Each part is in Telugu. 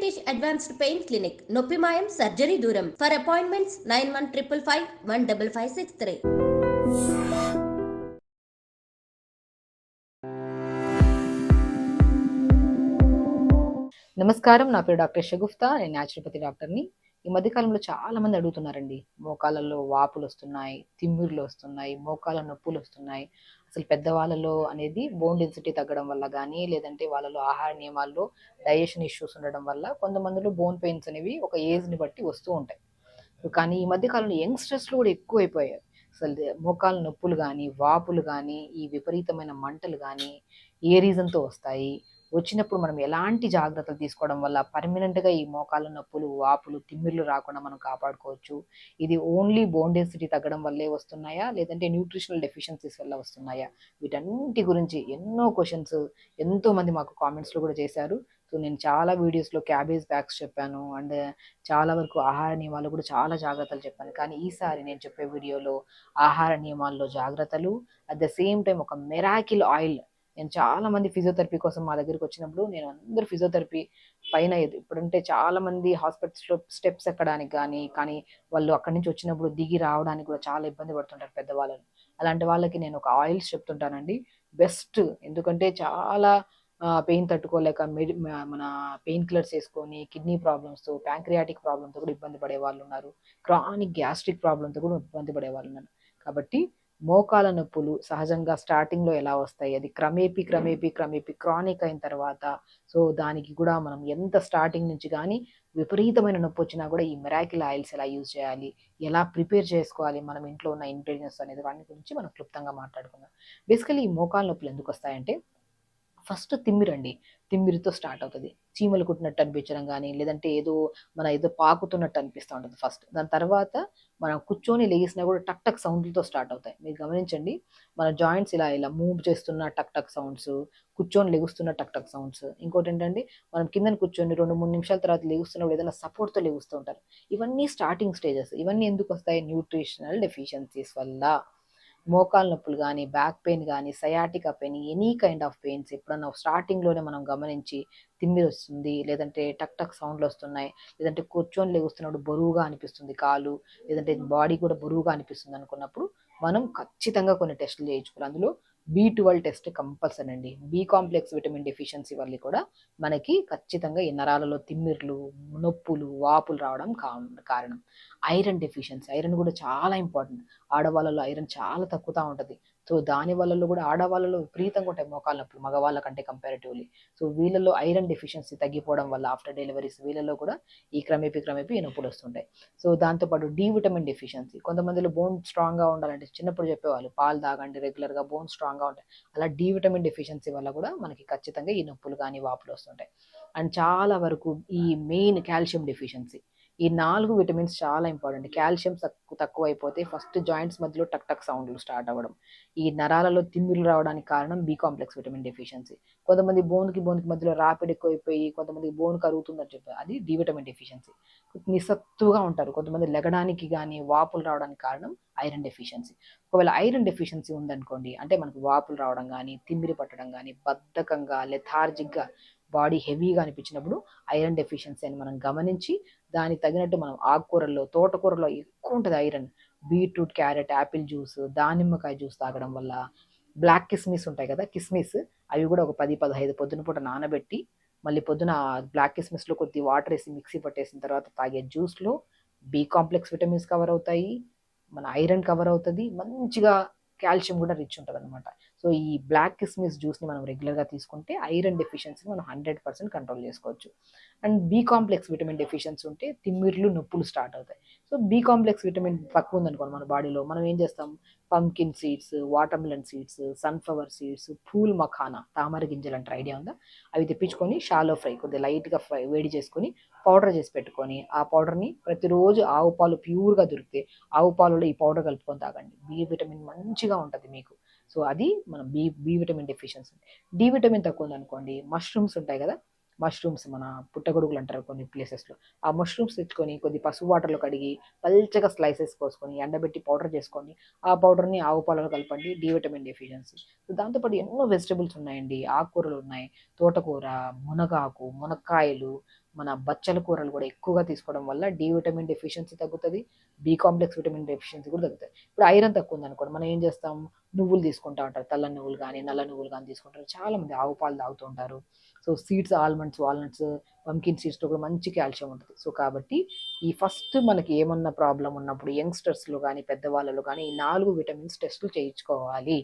వెంకటేష్ అడ్వాన్స్డ్ పెయిన్ క్లినిక్, నొప్పిమాయం సర్జరీ దూరం. For appointments 9155515563. నమస్కారం, నా పేరు డాక్టర్ షగుఫ్తా. నేను న్యాచురోపతి డాక్టర్ని. ఈ మధ్యకాలంలో చాలా మంది అడుగుతున్నారండి, మోకాళ్ళలో వాపులు వస్తున్నాయి, తిమ్మిర్లు వస్తున్నాయి, మోకాళ్ళ నొప్పులు వస్తున్నాయి. అసలు పెద్దవాళ్ళలో అనేది బోన్ డెన్సిటీ తగ్గడం వల్ల కానీ, లేదంటే వాళ్ళలో ఆహార నియమాల్లో డైజెషన్ ఇష్యూస్ ఉండడం వల్ల కొంతమందిలో బోన్ పెయిన్స్ అనేవి ఒక ఏజ్ని బట్టి వస్తూ ఉంటాయి. కానీ ఈ మధ్యకాలంలో యంగ్స్టర్స్లో కూడా ఎక్కువైపోయాయి. అసలు మోకాళ్ళ నొప్పులు కానీ, వాపులు కానీ, ఈ విపరీతమైన మంటలు కానీ ఏ రీజన్తో వస్తాయి, వచ్చినప్పుడు మనం ఎలాంటి జాగ్రత్తలు తీసుకోవడం వల్ల పర్మనెంట్గా ఈ మోకాళ్ళ నొప్పులు, వాపులు, తిమ్మిర్లు రాకుండా మనం కాపాడుకోవచ్చు. ఇది ఓన్లీ బోన్ డెన్సిటీ తగ్గడం వల్లే వస్తున్నాయా, లేదంటే న్యూట్రిషనల్ డెఫిషియన్సీస్ వల్ల వస్తున్నాయా? వీటన్నిటి గురించి ఎన్నో క్వశ్చన్స్ ఎంతోమంది మాకు కామెంట్స్లో కూడా చేశారు. సో నేను చాలా వీడియోస్లో క్యాబేజ్ బ్యాగ్స్ చెప్పాను, అండ్ చాలా వరకు ఆహార నియమాలు కూడా చాలా జాగ్రత్తలు చెప్పాను. కానీ ఈసారి నేను చెప్పే వీడియోలో ఆహార నియమాల్లో జాగ్రత్తలు, అట్ ద సేమ్ టైం ఒక మెరాకిల్ ఆయిల్. నేను చాలా మంది ఫిజియోథెరపీ కోసం మా దగ్గరికి వచ్చినప్పుడు నేను అందరూ ఫిజియోథెరపీ పైన ఇప్పుడంటే చాలా మంది హాస్పిటల్స్లో స్టెప్స్ ఎక్కడానికి కానీ వాళ్ళు అక్కడి నుంచి వచ్చినప్పుడు దిగి రావడానికి కూడా చాలా ఇబ్బంది పడుతుంటారు పెద్దవాళ్ళు. అలాంటి వాళ్ళకి నేను ఒక ఆయిల్స్ చెప్తుంటానండి, బెస్ట్. ఎందుకంటే చాలా పెయిన్ తట్టుకోలేక మన పెయిన్ కిల్లర్స్ వేసుకొని కిడ్నీ ప్రాబ్లమ్స్తో, ప్యాంక్రియాటిక్ ప్రాబ్లంతో కూడా ఇబ్బంది పడే వాళ్ళు ఉన్నారు, క్రానిక్ గ్యాస్ట్రిక్ ప్రాబ్లంతో కూడా ఇబ్బంది పడే వాళ్ళు ఉన్నారు. కాబట్టి మోకాల నొప్పులు సహజంగా స్టార్టింగ్లో ఎలా వస్తాయి, అది క్రమేపీ క్రానిక్ అయిన తర్వాత, సో దానికి కూడా మనం ఎంత స్టార్టింగ్ నుంచి కానీ విపరీతమైన నొప్పి వచ్చినా కూడా ఈ మెరాకిల్ ఆయిల్స్ ఎలా యూజ్ చేయాలి, ఎలా ప్రిపేర్ చేసుకోవాలి మనం ఇంట్లో ఉన్న ఇంగ్రీడియంట్స్ అనేది, వాటి గురించి మనం క్లుప్తంగా మాట్లాడుకుందాం. బేసికలీ ఈ మోకాల నొప్పులు ఎందుకు వస్తాయంటే, ఫస్ట్ తిమ్మిరండి. తిమ్మిరితో స్టార్ట్ అవుతుంది. చీమలు కుట్టినట్టు అనిపించడం కానీ, లేదంటే ఏదో పాకుతున్నట్టు అనిపిస్తూ ఉంటుంది ఫస్ట్. దాని తర్వాత మనం కూర్చొని లేసినా కూడా టక్ టక్ సౌండ్లతో స్టార్ట్ అవుతాయి. మీరు గమనించండి, మన జాయింట్స్ ఇలా ఇలా మూవ్ చేస్తున్న టక్ టక్ సౌండ్స్, కూర్చొని లెగుస్తున్న టక్ టక్ సౌండ్స్. ఇంకోటి ఏంటంటే, మనం కింద కూర్చొని 2-3 నిమిషాల తర్వాత లెగుస్తున్నప్పుడు ఏదైనా సపోర్ట్తో లెగుస్తూ ఉంటారు. ఇవన్నీ స్టార్టింగ్ స్టేజెస్. ఇవన్నీ ఎందుకు వస్తాయి? న్యూట్రిషనల్ డెఫిషియన్సీస్ వల్ల. మోకాలు నొప్పులు కానీ, బ్యాక్ పెయిన్ కానీ, sciatica pain, any kind of pains ఎప్పుడన్నా స్టార్టింగ్లోనే మనం గమనించి తిమ్మిరి వస్తుంది, లేదంటే టక్ టక్ సౌండ్లు వస్తున్నాయి, లేదంటే కూర్చొని లెగుస్తున్నప్పుడు బరువుగా అనిపిస్తుంది కాలు, లేదంటే బాడీ కూడా బరువుగా అనిపిస్తుంది అనుకున్నప్పుడు మనం ఖచ్చితంగా కొన్ని టెస్టులు చేయించుకోవాలి. అందులో B12 టెస్ట్ కంపల్సరీ అండి. బి కాంప్లెక్స్ విటమిన్ డెఫిషియన్సీ వల్ల కూడా మనకి ఖచ్చితంగా ఈ నరాలలో తిమ్మిర్లు, నొప్పులు, వాపులు రావడం కారణం. ఐరన్ డెఫిషియన్సీ, ఐరన్ కూడా చాలా ఇంపార్టెంట్. ఆడవాళ్ళలో ఐరన్ చాలా తక్కువగా ఉంటుంది. సో దాని వల్ల కూడా ఆడవాళ్ళలో విపరీతంగా ఉంటాయి మోకాళ్ళ నొప్పులు మగవాళ్ళ కంటే కంపారిటివ్లీ. సో వీళ్ళలో ఐరన్ డెఫిషియన్సీ తగ్గిపోవడం వల్ల ఆఫ్టర్ డెలివరీస్ వీళ్ళలో కూడా ఈ క్రమేపీ ఈ నొప్పులు వస్తుంటాయి. సో దాంతోపాటు డి విటమిన్ డెఫిషియన్సీ. కొంతమందిలో బోన్ స్ట్రాంగ్గా ఉండాలంటే చిన్నప్పుడు చెప్పేవాళ్ళు పాలు తాగండి రెగ్యులర్గా, బోన్ స్ట్రాంగ్గా ఉంటాయి. అలా డి విటమిన్ డెఫిషియన్సీ వల్ల కూడా మనకి ఖచ్చితంగా ఈ నొప్పులు కానీ వాపులు వస్తుంటాయి. అండ్ చాలా వరకు ఈ మెయిన్ కాల్షియం డెఫిషియన్సీ. ఈ 4 విటమిన్స్ చాలా ఇంపార్టెంట్. కాల్షియం తక్కువ అయిపోతే ఫస్ట్ జాయింట్స్ మధ్యలో టక్ టక్ సౌండ్లు స్టార్ట్ అవ్వడం, ఈ నరాలలో తిమ్మిర్లు రావడానికి కారణం బి కాంప్లెక్స్ విటమిన్ డెఫిషియన్సీ. కొంతమంది బోన్కి మధ్యలో ర్యాపిడ్ ఎక్కువైపోయి కొంతమంది బోన్ కరుగుతుందని చెప్పారు, అది డి విటమిన్ డెఫిషియన్సీ. నిస్సత్తుగా ఉంటారు కొంతమంది, లెగడానికి కానీ వాపులు రావడానికి కారణం ఐరన్ డెఫిషియన్సీ. ఒకవేళ ఐరన్ డెఫిషియన్సీ ఉందనుకోండి, అంటే మనకు వాపులు రావడం కానీ, తిమ్మిరి పట్టడం కానీ, బద్ధకంగా లెథార్జిక్గా బాడీ హెవీగా అనిపించినప్పుడు ఐరన్ డెఫిషియన్సీ అని మనం గమనించి దానికి తగినట్టు మనం ఆకుకూరల్లో, తోటకూరలో ఎక్కువ ఉంటుంది iron. Beetroot, carrot, apple juice, దానిమ్మకాయ జ్యూస్ తాగడం వల్ల, బ్లాక్ కిస్మిస్ ఉంటాయి కదా కిస్మిస్, అవి కూడా ఒక 10-15 పొద్దున పూట నానబెట్టి మళ్ళీ పొద్దున బ్లాక్ కిస్మిస్లో కొద్ది వాటర్ వేసి మిక్సీ పట్టేసిన తర్వాత తాగే జ్యూస్లో బి కాంప్లెక్స్ విటమిన్స్ కవర్ అవుతాయి, మన ఐరన్ కవర్ అవుతుంది, మంచిగా కాల్షియం కూడా రిచ్ ఉంటుంది అనమాట. సో ఈ బ్లాక్ కిస్మిస్ జ్యూస్ని మనం రెగ్యులర్గా తీసుకుంటే ఐరన్ డెఫిషియన్సీని మనం 100% కంట్రోల్ చేసుకోవచ్చు. And B complex vitamin deficiency ఉంటే తిమ్మిర్లు, నొప్పులు స్టార్ట్ అవుతాయి. సో బి కాంప్లెక్స్ విటమిన్ తక్కువ ఉందనుకోండి మన బాడీలో, మనం ఏం చేస్తాం, pumpkin seeds, water melon seeds, sunflower seeds, pool makhana, తామర గింజలు అంటే ఐడియా ఉందా, అవి తెప్పించుకొని షాలో ఫ్రై, కొద్దిగా లైట్గా వేడి చేసుకొని పౌడర్ చేసి పెట్టుకొని ఆ పౌడర్ని ప్రతిరోజు ఆవు పాలు ప్యూర్గా దొరికితే ఆవు పాలలో ఈ పౌడర్ కలుపుకొని తాగండి. బి విటమిన్ మంచిగా ఉంటుంది మీకు. సో అది మనం B vitamin deficiency. D vitamin తక్కువ ఉందనుకోండి, మష్రూమ్స్ ఉంటాయి కదా, మష్రూమ్స్ మన పుట్టగొడుగులు అంటారు కొన్ని ప్లేసెస్లో, ఆ మష్రూమ్స్ తెచ్చుకొని కొద్ది పసుపు వాటర్లో కడిగి పల్చగా స్లైసెస్ కోసుకొని ఎండబెట్టి పౌడర్ చేసుకోండి. ఆ పౌడర్ని ఆవు పాలలో కలపండి, డి విటమిన్ డెఫిషియన్సీ. దాంతోపాటు ఎన్నో వెజిటబుల్స్ ఉన్నాయండి, ఆకుకూరలు ఉన్నాయి, తోటకూర, మునగాకు, మునక్కాయలు, మన బచ్చల కూరలు కూడా ఎక్కువగా తీసుకోవడం వల్ల డి విటమిన్ డెఫిషియన్సీ తగ్గుతుంది, బి కాంప్లెక్స్ విటమిన్ డెఫిషియన్సీ కూడా తగ్గుతుంది. ఇప్పుడు ఐరన్ తక్కువ ఉందనుకోండి, మనం ఏం చేస్తాం, నువ్వులు తీసుకుంటా ఉంటారు, తెల్ల నువ్వులు కానీ నల్ల నువ్వులు కానీ తీసుకుంటారు, చాలా మంది ఆవు పాలు తాగుతూ ఉంటారు. So seeds, almonds, walnuts, pumpkin సీడ్స్లో కూడా మంచి కాల్షియం ఉంటుంది. సో కాబట్టి ఈ ఫస్ట్ మనకి ఏమన్నా ప్రాబ్లం ఉన్నప్పుడు యంగ్స్టర్స్లో కానీ పెద్దవాళ్ళలో కానీ ఈ 4 విటమిన్స్ టెస్టులు చేయించుకోవాలి.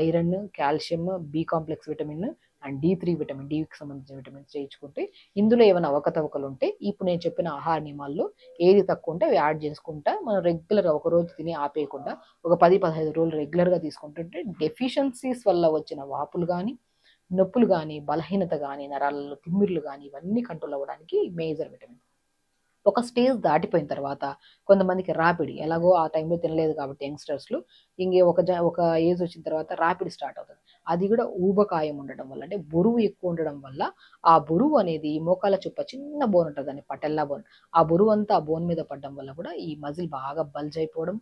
Iron, calcium, B complex vitamin and D3 vitamin, డికి సంబంధించిన విటమిన్స్ చేయించుకుంటే ఇందులో ఏమైనా అవకతవకలు ఉంటే ఇప్పుడు నేను చెప్పిన ఆహార నియమాల్లో ఏది తక్కువ ఉంటే అవి యాడ్ చేసుకుంటా మనం రెగ్యులర్గా ఒక రోజు తిని ఆపేయకుండా ఒక 10-15 రోజులు రెగ్యులర్గా తీసుకుంటుంటే డెఫిషియన్సీస్ వల్ల వచ్చిన వాపులు కానీ, నొప్పులు కానీ, బలహీనత కానీ, నరాలలో తిమ్మిర్లు కానీ ఇవన్నీ కంట్రోల్ అవ్వడానికి మేజర్ విటమిన్. ఒక స్టేజ్ దాటిపోయిన తర్వాత కొంతమందికి రాపిడి, ఎలాగో ఆ టైంలో తినలేదు కాబట్టి యంగ్స్టర్స్లో ఇంకే ఒక ఏజ్ వచ్చిన తర్వాత రాపిడి స్టార్ట్ అవుతుంది. అది కూడా ఊబకాయం ఉండడం వల్ల, అంటే బరువు ఎక్కువ ఉండడం వల్ల ఆ బరువు అనేది మోకాల చుప్ప చిన్న బోన్ ఉంటుంది, దాన్ని పటెల్లా బోన్, ఆ బరువు అంతా ఆ బోన్ మీద పడడం వల్ల కూడా ఈ మజిల్ బాగా బల్జ్ అయిపోవడం,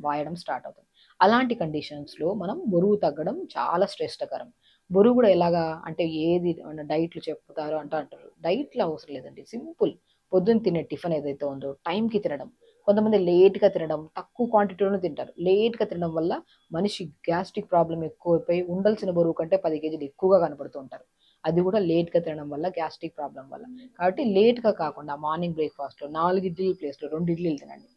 వాయడం స్టార్ట్ అవుతుంది. అలాంటి కండిషన్స్లో మనం బరువు తగ్గడం చాలా శ్రేష్టకరం. బరువు కూడా ఎలాగా అంటే ఏది డైట్లు చెప్తారో అంటారు, డైట్లో అవసరం లేదండి, సింపుల్. పొద్దున్న తినే టిఫిన్ ఏదైతే ఉందో టైంకి తినడం. కొంతమంది లేట్గా తినడం, తక్కువ క్వాంటిటీలోనే తింటారు. లేట్గా తినడం వల్ల మనిషి గ్యాస్ట్రిక్ ప్రాబ్లం ఎక్కువైపోయి ఉండాల్సిన బరువు కంటే 10 కేజీలు ఎక్కువగా కనపడుతూ ఉంటారు. అది కూడా లేట్గా తినడం వల్ల, గ్యాస్ట్రిక్ ప్రాబ్లం వల్ల. కాబట్టి లేట్గా కాకుండా మార్నింగ్ బ్రేక్ఫాస్ట్లో 4 ఇడ్లీల ప్లేస్లో 2 ఇడ్లీలు తినండి.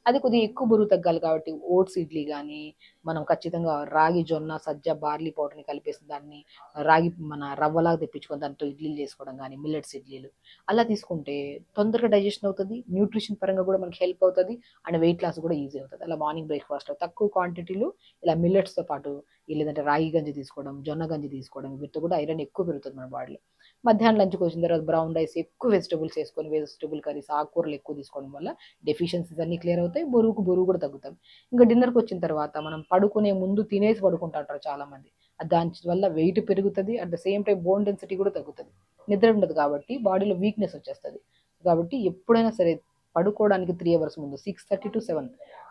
అది కొద్దిగా ఎక్కువ బరువు తగ్గాలి కాబట్టి ఓట్స్ ఇడ్లీ కానీ, మనం ఖచ్చితంగా రాగి, జొన్న, సజ్జ, బార్లీ పౌడర్ని కలిపేసి దాన్ని రాగి మన రవ్వలాగా తెప్పించుకొని దాంతో ఇడ్లీలు చేసుకోవడం కానీ, మిల్లెట్స్ ఇడ్లీలు అలా తీసుకుంటే తొందరగా డైజెషన్ అవుతుంది, న్యూట్రిషన్ పరంగా కూడా మనకి హెల్ప్ అవుతుంది, అండ్ వెయిట్ లాస్ కూడా ఈజీ అవుతుంది. అలా మార్నింగ్ బ్రేక్ఫాస్ట్లో తక్కువ క్వాంటిటీలో ఇలా మిల్లెట్స్తో పాటు లేదంటే రాగి గంజి తీసుకోవడం, జొన్న గంజి తీసుకోవడం, వీటితో కూడా ఐరన్ ఎక్కువ పెరుగుతుంది మన బాడీలో. మధ్యాహ్నం లంచ్కి వచ్చిన తర్వాత బ్రౌన్ రైస్, ఎక్కువ వెజిటబుల్స్ వేసుకొని, వెజిటబుల్ కర్రీస్, ఆకుకూరలు ఎక్కువ తీసుకోవడం వల్ల డెఫిషియన్సీస్ అన్నీ క్లియర్ అవుతాయి, బరువు కూడా తగ్గుతాం. ఇంకా డిన్నర్కి వచ్చిన తర్వాత మనం పడుకునే ముందు తినేసి పడుకుంటారు చాలామంది, దాని వల్ల వెయిట్ పెరుగుతుంది, at the same time bone density కూడా తగ్గుతుంది. నిద్ర ఉండదు కాబట్టి బాడీలో వీక్నెస్ వచ్చేస్తుంది. కాబట్టి ఎప్పుడైనా సరే పడుకోవడానికి 3 అవర్స్ ముందు 6:30 to 7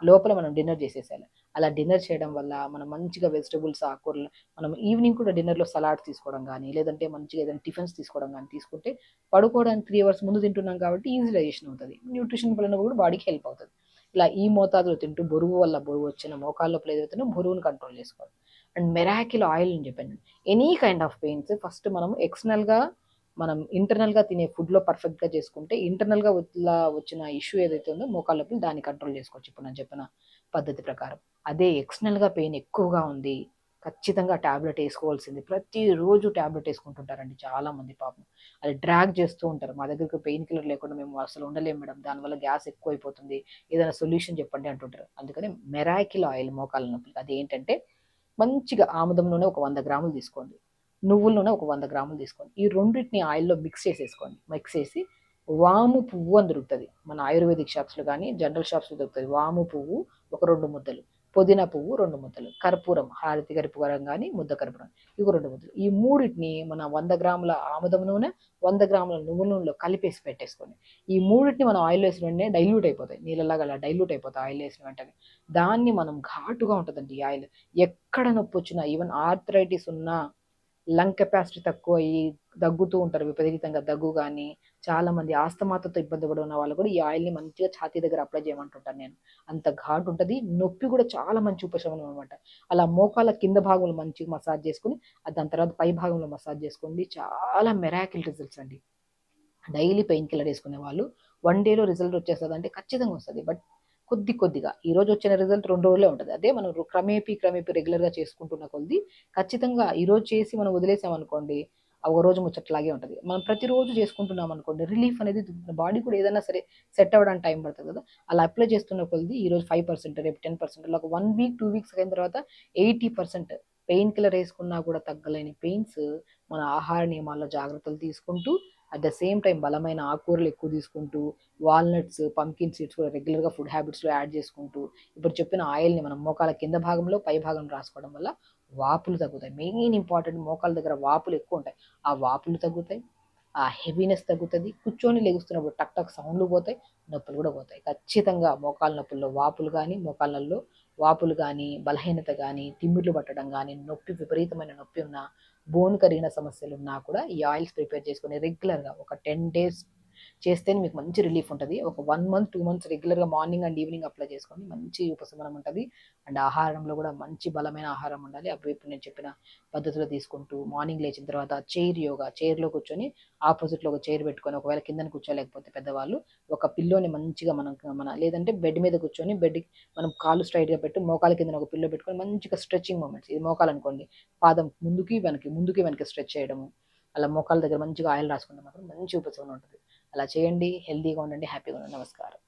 లోపల మనం డిన్నర్ చేసేసేయాలి. అలా డిన్నర్ చేయడం వల్ల మనం మంచిగా వెజిటబుల్స్, ఆకుకూరలు, మనం ఈవినింగ్ కూడా డిన్నర్లో సలాడ్స్ తీసుకోవడం కానీ, లేదంటే మంచిగా ఏదైనా టిఫిన్స్ తీసుకోవడం కానీ తీసుకుంటే పడుకోవడానికి 3 అవర్స్ ముందు తింటున్నాం కాబట్టి ఈజీ డైజెషన్ అవుతుంది, న్యూట్రిషన్ పరంగా కూడా బాడీకి హెల్ప్ అవుతుంది. ఇలా ఈ మోతాదులో తింటూ బరువు వల్ల బరువు వచ్చిన మోకాళ్ళ లోపల ఏదైతే బరువును కంట్రోల్ చేసుకోవాలి. అండ్ మెరాకిల్ ఆయిల్ అని చెప్పాను, any kind of pains first మనం ఎక్స్టర్నల్గా మనం ఇంటర్నల్గా తినే ఫుడ్లో పర్ఫెక్ట్గా చేసుకుంటే ఇంటర్నల్గా వచ్చిన ఇష్యూ ఏదైతే ఉందో మోకాళ్ళ నొప్పులు దాన్ని కంట్రోల్ చేసుకోవచ్చు ఇప్పుడు నేను చెప్పిన పద్ధతి ప్రకారం. అదే ఎక్స్టర్నల్గా పెయిన్ ఎక్కువగా ఉంది, ఖచ్చితంగా ట్యాబ్లెట్ వేసుకోవాల్సింది. ప్రతిరోజు ట్యాబ్లెట్ వేసుకుంటుంటారండి చాలామంది పాపం, అది డ్రాగ్ చేస్తూ ఉంటారు. మా దగ్గరికి పెయిన్ కిల్లర్ లేకుండా మేము అసలు ఉండలేము మేడం, దానివల్ల గ్యాస్ ఎక్కువ అయిపోతుంది, ఏదైనా సొల్యూషన్ చెప్పండి అంటుంటారు. అందుకని మెరాకిల్ ఆయిల్ మోకాళ్ళ నొప్పులు అది ఏంటంటే మంచిగా ఆముదం నూనె ఒక 100 గ్రాములు తీసుకోండి, నువ్వుల నూనె ఒక 100 గ్రాములు తీసుకోండి, ఈ రెండింటిని ఆయిల్లో మిక్స్ చేసేసుకోండి. మిక్స్ చేసి వాము పువ్వు అని దొరుకుతుంది మన ఆయుర్వేదిక్ షాప్స్లో కానీ జనరల్ షాప్స్లో దొరుకుతుంది. వాము పువ్వు ఒక 2 ముద్దలు, పుదీనా పువ్వు 2 ముద్దలు, కర్పూరం, హారతి కర్పూరం కానీ ముద్ద కర్పూరం ఇవి 2 ముద్దలు. ఈ మూడింటిని మన 100 గ్రాముల ఆముదం నూనె, 100 గ్రాముల నువ్వుల నూనెలో కలిపేసి పెట్టేసుకోండి. ఈ మూడింటిని మనం ఆయిల్ వేసిన వెంటనే డైల్యూట్ అయిపోతాయి, నీళ్ళలాగా అలా డైల్యూట్ అయిపోతాయి ఆయిల్ వేసిన వెంటనే. దాన్ని మనం ఘాటుగా ఉంటుందండి ఈ ఆయిల్, ఎక్కడ నొప్పి వచ్చినా, ఈవెన్ ఆర్థరైటిస్ ఉన్నా, లంగ్ కెపాసిటీ తక్కువ అయ్యి దగ్గుతూ ఉంటారు విపరీతంగా, దగ్గు కానీ, చాలామంది ఆస్తమాతతో ఇబ్బంది పడి ఉన్న వాళ్ళు కూడా ఈ ఆయిల్ని మంచిగా ఛాతీ దగ్గర అప్లై చేయమంటుంటాను నేను. అంత ఘాటు ఉంటుంది, నొప్పి కూడా చాలా మంచి ఉపశమనం అనమాట. అలా మోకాల కింద భాగంలో మంచిగా మసాజ్ చేసుకుని దాని తర్వాత పై భాగంలో మసాజ్ చేసుకోండి, చాలా మెరాకిల్ రిజల్ట్స్ అండి. డైలీ పెయిన్ కిల్లర్ వేసుకునే వాళ్ళు 1 డేలో రిజల్ట్ వచ్చేస్తుంది అంటే ఖచ్చితంగా వస్తుంది, బట్ కొద్దిగా ఈరోజు వచ్చిన రిజల్ట్ 2 రోజులే ఉంటుంది. అదే మనం క్రమేపీ రెగ్యులర్గా చేసుకుంటున్న కొద్ది ఖచ్చితంగా ఈరోజు చేసి మనం వదిలేసామనుకోండి ఒక రోజు ముచ్చట్లాగే ఉంటుంది. మనం ప్రతిరోజు చేసుకుంటున్నాం అనుకోండి రిలీఫ్ అనేది బాడీ కూడా ఏదైనా సరే సెట్ అవ్వడానికి టైం పడుతుంది కదా, అలా అప్లై చేస్తున్న కొద్ది ఈరోజు 5%, రేపు 10%, అలా ఒక 1 వీక్ 2 వీక్స్ అయిన తర్వాత 80% పెయిన్ కిల్లర్ వేసుకున్నా కూడా తగ్గలేని పెయిన్స్ మన ఆహార నియమాల్లో జాగ్రత్తలు తీసుకుంటూ అట్ ద సేమ్ టైం బలమైన ఆకుకూరలు ఎక్కువ తీసుకుంటూ, వాల్నట్స్, పంకిన్ సీడ్స్ కూడా రెగ్యులర్గా ఫుడ్ హ్యాబిట్స్లో యాడ్ చేసుకుంటూ, ఇప్పుడు చెప్పిన ఆయిల్ని మనం మోకాల కింద భాగంలో పై భాగం రాసుకోవడం వల్ల వాపులు తగ్గుతాయి. మెయిన్ ఇంపార్టెంట్, మోకాల దగ్గర వాపులు ఎక్కువ ఉంటాయి, ఆ వాపులు తగ్గుతాయి, ఆ హెవీనెస్ తగ్గుతుంది, కూర్చొని లెగుస్తున్నప్పుడు టక్ టక్ సౌండ్లు పోతాయి, నొప్పులు కూడా పోతాయి. ఖచ్చితంగా మోకాల నొప్పుల్లో వాపులు కానీ, మోకాళ్ళల్లో వాపులు కానీ, బలహీనత కానీ, తిమ్మిర్లు పట్టడం కానీ, నొప్పి విపరీతమైన నొప్పి ఉన్నా, బోన్ కరిగిన సమస్యలు ఉన్నా కూడా ఈ ఆయిల్స్ ప్రిపేర్ చేసుకుని రెగ్యులర్గా ఒక 10 days చేస్తేనే మీకు మంచి రిలీఫ్ ఉంటుంది. ఒక 1 మంత్ 2 మంత్స్ రెగ్యులర్గా మార్నింగ్ అండ్ ఈవినింగ్ అప్లై చేసుకోండి, మంచి ఉపశమనం ఉంటుంది. అండ్ ఆహారంలో కూడా మంచి బలమైన ఆహారం ఉండాలి. అవి ఇప్పుడు నేను చెప్పిన పద్ధతిలో తీసుకుంటూ మార్నింగ్ లేచిన తర్వాత చైర్ యోగా, చైర్లో కూర్చొని ఆపోజిట్లో ఒక చైర్ పెట్టుకొని, ఒకవేళ కిందన కూర్చోలేకపోతే పెద్దవాళ్ళు ఒక పిల్లోని మంచిగా మన లేదంటే బెడ్ మీద కూర్చొని బెడ్ మనం కాళ్ళు స్ట్రైట్గా పెట్టి మోకాల కింద ఒక పిల్లో పెట్టుకొని మంచిగా స్ట్రెచ్చింగ్ మూమెంట్స్, ఇది మోకాలు అనుకోండి, పాదం ముందుకి వెనక్కి స్ట్రెచ్ చేయడము, అలా మోకాల దగ్గర మంచిగా ఆయిల్ రాసుకుంటే మాత్రం మంచి ఉపశమనం ఉంటుంది. అలా చేయండి, హెల్తీగా ఉండండి, హ్యాపీగా ఉండండి. నమస్కారం.